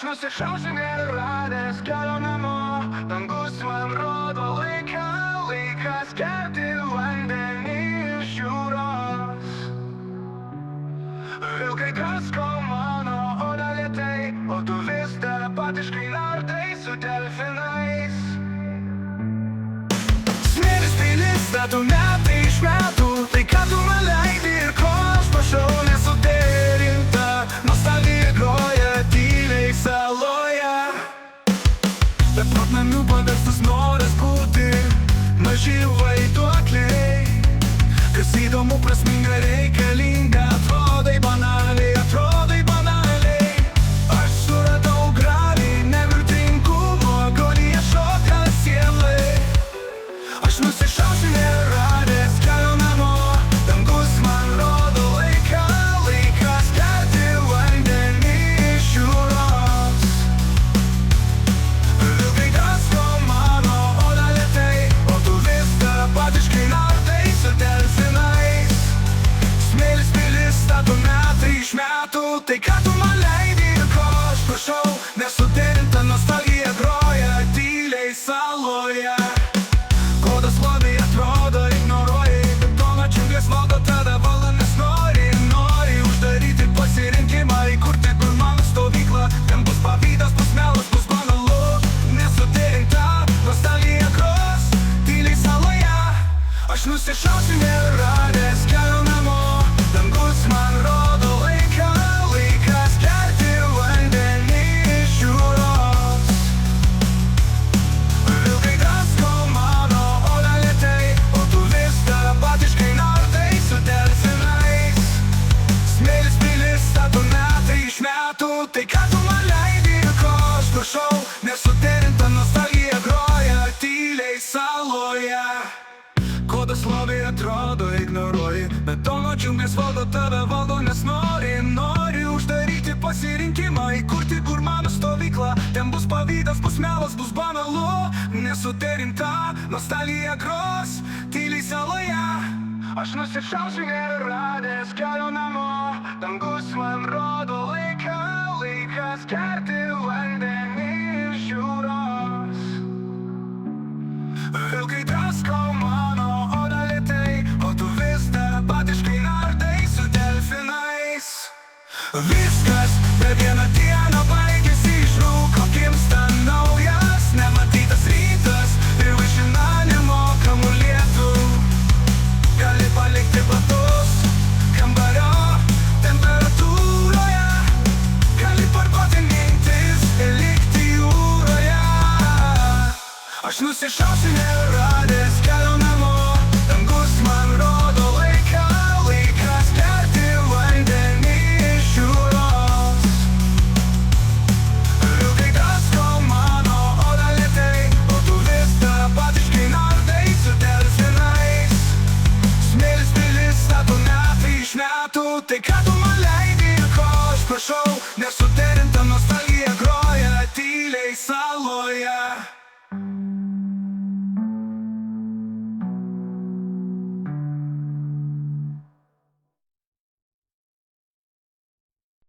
Aš nusišausiu neradęs kelio namo, dangus man rodo laiką, laikas gerti vandenį iš jūros. Vilkai drasko mano odą lėtai, o tu vis dar apatiškai nardai su delfinais. Smėlis pilis statų metai iš metų, tai ką tu man leidi ir ko aš prašau nesuderinta. Nostalgija groja tyliai saloje, bet protnamių paverstas noras būti maži vaiduokliai. Kas įdomu, prasminga, reikalinga, atrodai banaliai, atrodai banaliai. Aš suradau gravį, nemirtingumo agonija šoka sielai. Aš nusišausiu neradęs kelio namo, dangus man rodo laiką, laikas gerti vandenį iš jūros. Vilkai drasko mano odą lėtai, o tu vis dar apatiškai nardai su delfinais. Smėlis pilis stato metai iš metų, tai ką tu man leidi ir ko aš prašau nesuderinta. Nostalgija groja tyliai saloje. Kodas lobiai atrodo ignoruoji, bet to načiungas valdo tada valdo, nes nori uždaryti pasirinkimą, įkurti kur mano stovyklą. Ten bus pavydas, bus melas, bus banalu, nesuderinta. Nostalgija gros tyliai saloje. Aš nusišausiu neradęs kelio namo, dangus man rodo laiką, laikas gerti vandenį iš jūros. Vilkai drasko mano odą lėtai, o tu vis dar apatiškai nardai su delfinais. Smėlis pilis stato metai iš metų, tai ką tu man leidi ir ko aš prašau nesuderinta. Nostalgija groja tyliai saloje. Kodas lobiai atrodo ignoruoji, bet to džiunglės valdo tave valdo, nes nori uždaryti pasirinkimą, įkurti kur mano stovyklą. Ten bus pavydas, bus melas, bus banalu, nesuderinta. Nostalgija gros tyliai saloje. Aš nusišausiu neradęs kelio namo, dangus man rodo laiką, laikas gerti vandenį iš jūros. Vilkai drasko mano odą lėtai, o tu vis dar apatiškai nardai su delfinais. Viskas per vieną dieną baigėsi, iš rūko gimsta naujas nematytas rytas ir vaišina nemokamų lietų. Gali palikti batus kambario temperatūroje, gali parduoti mintis ir likti jūroje. Aš nusišausiu neradęs